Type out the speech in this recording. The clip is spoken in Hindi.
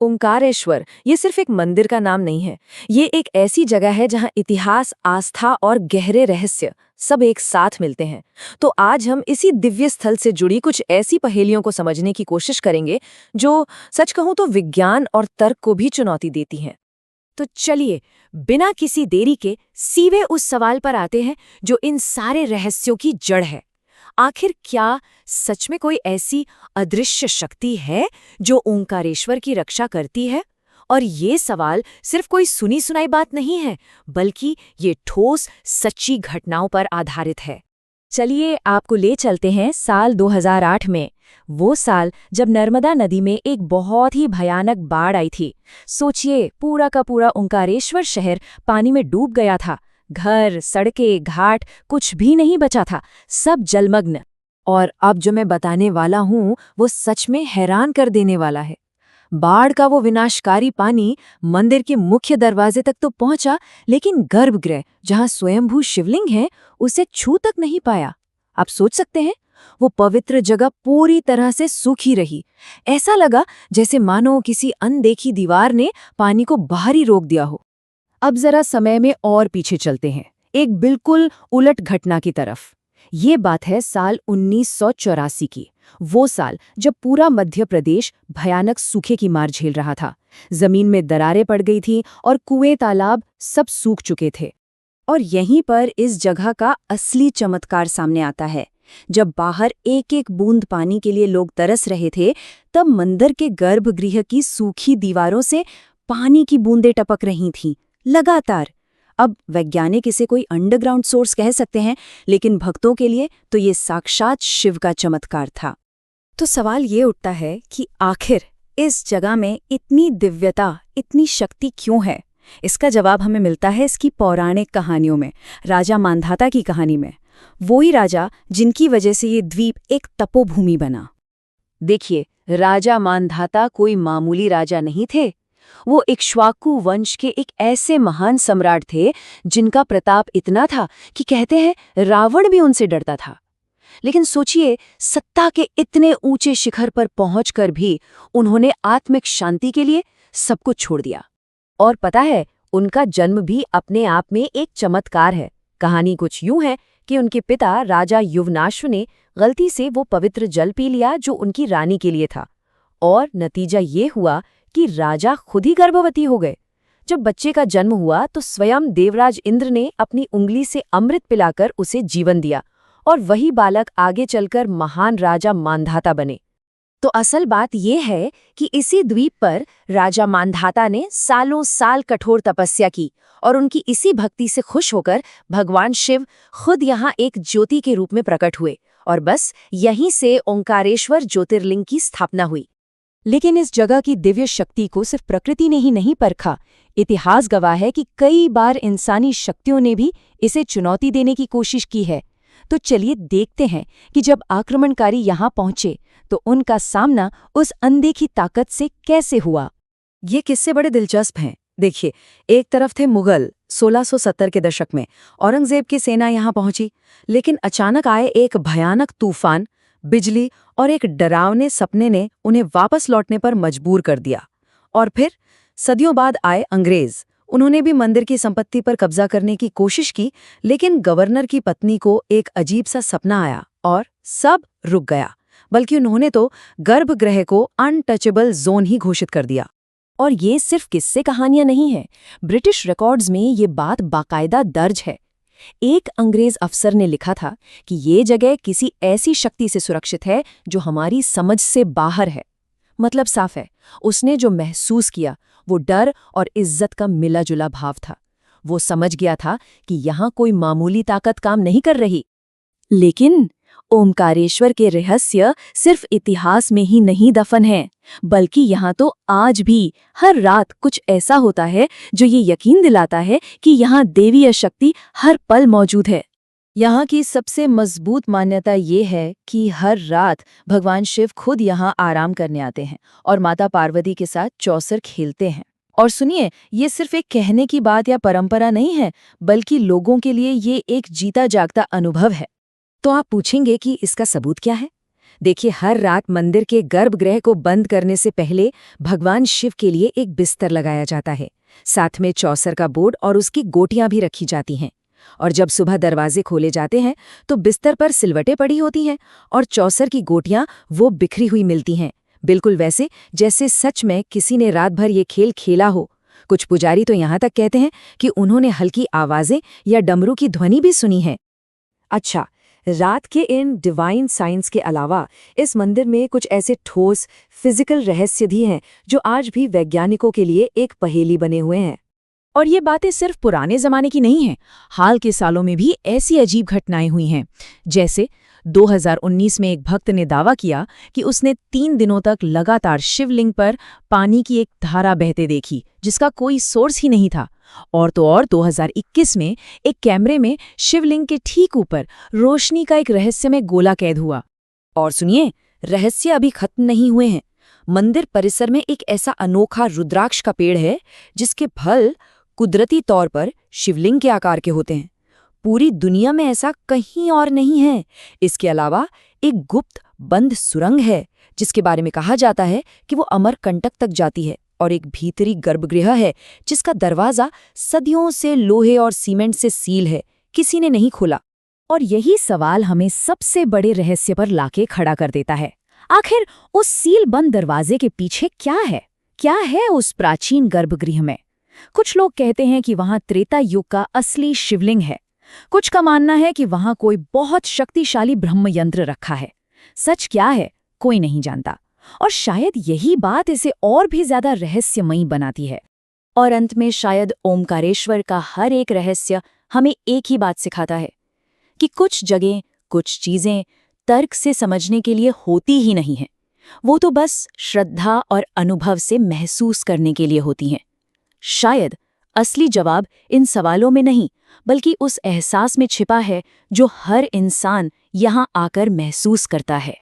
ओंकारेश्वर ये सिर्फ एक मंदिर का नाम नहीं है। ये एक ऐसी जगह है जहां इतिहास, आस्था और गहरे रहस्य सब एक साथ मिलते हैं। तो आज हम इसी दिव्य स्थल से जुड़ी कुछ ऐसी पहेलियों को समझने की कोशिश करेंगे जो सच कहूं तो विज्ञान और तर्क को भी चुनौती देती हैं। तो चलिए, बिना किसी देरी के सीधे उस सवाल पर आते हैं जो इन सारे रहस्यों की जड़ है। आखिर क्या सच में कोई ऐसी अदृश्य शक्ति है जो ओंकारेश्वर की रक्षा करती है? और ये सवाल सिर्फ कोई सुनी सुनाई बात नहीं है, बल्कि ये ठोस सच्ची घटनाओं पर आधारित है। चलिए आपको ले चलते हैं साल 2008 में, वो साल जब नर्मदा नदी में एक बहुत ही भयानक बाढ़ आई थी। सोचिए, पूरा का पूरा ओंकारेश्वर शहर पानी में डूब गया था। घर, सड़कें, घाट कुछ भी नहीं बचा था, सब जलमग्न। और अब जो मैं बताने वाला हूँ वो सच में हैरान कर देने वाला है। बाढ़ का वो विनाशकारी पानी मंदिर के मुख्य दरवाजे तक तो पहुंचा, लेकिन गर्भगृह जहां स्वयंभू शिवलिंग है उसे छू तक नहीं पाया। आप सोच सकते हैं, वो पवित्र जगह पूरी तरह से सूखी रही। ऐसा लगा जैसे मानो किसी अनदेखी दीवार ने पानी को बाहर ही रोक दिया हो। अब जरा समय में और पीछे चलते हैं, एक बिल्कुल उलट घटना की तरफ। ये बात है साल 1984 की, वो साल जब पूरा मध्य प्रदेश भयानक सूखे की मार झेल रहा था। जमीन में दरारें पड़ गई थीं और कुएं, तालाब सब सूख चुके थे। और यहीं पर इस जगह का असली चमत्कार सामने आता है। जब बाहर एक एक बूंद पानी के लिए लोग तरस रहे थे, तब मंदिर के गर्भगृह की सूखी दीवारों से पानी की बूंदें टपक रही थीं लगातार। अब वैज्ञानिक इसे कोई अंडरग्राउंड सोर्स कह सकते हैं, लेकिन भक्तों के लिए तो ये साक्षात शिव का चमत्कार था। तो सवाल ये उठता है कि आखिर इस जगह में इतनी दिव्यता, इतनी शक्ति क्यों है? इसका जवाब हमें मिलता है इसकी पौराणिक कहानियों में, राजा मांधाता की कहानी में। वो ही राजा जिनकी वजह से ये द्वीप एक तपोभूमि बना। देखिए, राजा मांधाता कोई मामूली राजा नहीं थे। वो इक्ष्वाकु वंश के एक ऐसे महान सम्राट थे जिनका प्रताप इतना था कि कहते हैं रावण भी उनसे डरता था। लेकिन सोचिए, सत्ता के इतने ऊंचे शिखर पर पहुंचकर भी उन्होंने आत्मिक शांति के लिए सब कुछ छोड़ दिया। और पता है, उनका जन्म भी अपने आप में एक चमत्कार है। कहानी कुछ यूं है कि उनके पिता राजा युवनाश्व ने गलती से वो पवित्र जल पी लिया जो उनकी रानी के लिए था, और नतीजा ये हुआ कि राजा खुद ही गर्भवती हो गए। जब बच्चे का जन्म हुआ तो स्वयं देवराज इंद्र ने अपनी उंगली से अमृत पिलाकर उसे जीवन दिया, और वही बालक आगे चलकर महान राजा मांधाता बने। तो असल बात यह है कि इसी द्वीप पर राजा मांधाता ने सालों साल कठोर तपस्या की, और उनकी इसी भक्ति से खुश होकर भगवान शिव खुद यहाँ एक ज्योति के रूप में प्रकट हुए, और बस यहीं से ओंकारेश्वर ज्योतिर्लिंग की स्थापना हुई। लेकिन इस जगह की दिव्य शक्ति को सिर्फ प्रकृति ने ही नहीं परखा। इतिहास गवाह है कि कई बार इंसानी शक्तियों ने भी इसे चुनौती देने की कोशिश की है। तो चलिए देखते हैं कि जब आक्रमणकारी यहाँ पहुंचे तो उनका सामना उस अनदेखी ताकत से कैसे हुआ। ये किस्से बड़े दिलचस्प हैं। देखिए, एक तरफ थे मुगल 1670 के दशक में, औरंगजेब की सेना यहाँ पहुंची, लेकिन अचानक आए एक भयानक तूफान, बिजली और एक डरावने सपने ने उन्हें वापस लौटने पर मजबूर कर दिया। और फिर सदियों बाद आए अंग्रेज। उन्होंने भी मंदिर की संपत्ति पर कब्जा करने की कोशिश की, लेकिन गवर्नर की पत्नी को एक अजीब सा सपना आया और सब रुक गया। बल्कि उन्होंने तो गर्भगृह को अनटचेबल जोन ही घोषित कर दिया। और ये सिर्फ किस्से कहानियां नहीं हैं, ब्रिटिश रिकॉर्ड्स में ये बात बाकायदा दर्ज है। एक अंग्रेज अफसर ने लिखा था कि ये जगह किसी ऐसी शक्ति से सुरक्षित है जो हमारी समझ से बाहर है। मतलब साफ है, उसने जो महसूस किया वो डर और इज्जत का मिला जुला भाव था। वो समझ गया था कि यहाँ कोई मामूली ताकत काम नहीं कर रही। लेकिन ओमकारेश्वर के रहस्य सिर्फ इतिहास में ही नहीं दफन हैं, बल्कि यहाँ तो आज भी हर रात कुछ ऐसा होता है जो ये यकीन दिलाता है कि यहाँ देवीय शक्ति हर पल मौजूद है। यहाँ की सबसे मजबूत मान्यता ये है कि हर रात भगवान शिव खुद यहाँ आराम करने आते हैं और माता पार्वती के साथ चौसर खेलते हैं। और सुनिए, ये सिर्फ एक कहने की बात या परंपरा नहीं है, बल्कि लोगों के लिए ये एक जीता जागता अनुभव है। तो आप पूछेंगे कि इसका सबूत क्या है? देखिए, हर रात मंदिर के गर्भगृह को बंद करने से पहले भगवान शिव के लिए एक बिस्तर लगाया जाता है। साथ में चौसर का बोर्ड और उसकी गोटियां भी रखी जाती हैं। और जब सुबह दरवाजे खोले जाते हैं तो बिस्तर पर सिलवटें पड़ी होती हैं और चौसर की गोटियां वो बिखरी हुई मिलती हैं, बिल्कुल वैसे जैसे सच में किसी ने रात भर ये खेल खेला हो। कुछ पुजारी तो यहाँ तक कहते हैं कि उन्होंने हल्की आवाजें या डमरू की ध्वनि भी सुनी है। अच्छा, रात के इन डिवाइन साइंस के अलावा इस मंदिर में कुछ ऐसे ठोस फिजिकल रहस्य भी हैं जो आज भी वैज्ञानिकों के लिए एक पहेली बने हुए हैं। और ये बातें सिर्फ पुराने जमाने की नहीं हैं। हाल के सालों में भी ऐसी अजीब घटनाएं हुई हैं। जैसे 2019 में एक भक्त ने दावा किया कि उसने 3 दिनों तक लगातार शिवलिंग पर पानी की एक धारा बहते देखी, जिसका कोई सोर्स ही नहीं था। और तो और 2021 में एक कैमरे में शिवलिंग के ठीक ऊपर रोशनी का एक रहस्यमय गोला कैद हुआ। और सुनिए, रहस्य अभी खत्म नहीं हुए हैं। मंदिर परिसर में एक ऐसा अनोखा रुद्राक्ष का पेड़ है जिसके फल कुदरती तौर पर शिवलिंग के आकार के होते हैं। पूरी दुनिया में ऐसा कहीं और नहीं है। इसके अलावा एक गुप्त बंद सुरंग है जिसके बारे में कहा जाता है कि वो अमरकंटक तक जाती है, और एक भीतरी गर्भगृह है जिसका दरवाजा सदियों से लोहे और सीमेंट से सील है, किसी ने नहीं खोला। और यही सवाल हमें सबसे बड़े रहस्य पर लाके खड़ा कर देता है। आखिर उस सील बंद दरवाजे के पीछे क्या है? क्या है उस प्राचीन गर्भगृह में? कुछ लोग कहते हैं कि वहां त्रेता युग का असली शिवलिंग है। कुछ का मानना है कि वहां कोई बहुत शक्तिशाली ब्रह्म यंत्र रखा है। सच क्या है, कोई नहीं जानता, और शायद यही बात इसे और भी ज्यादा रहस्यमयी बनाती है। और अंत में शायद ओमकारेश्वर का हर एक रहस्य हमें एक ही बात सिखाता है कि कुछ जगह, कुछ चीजें तर्क से समझने के लिए होती ही नहीं हैं। वो तो बस श्रद्धा और अनुभव से महसूस करने के लिए होती हैं। शायद असली जवाब इन सवालों में नहीं, बल्कि उस एहसास में छिपा है जो हर इंसान यहाँ आकर महसूस करता है।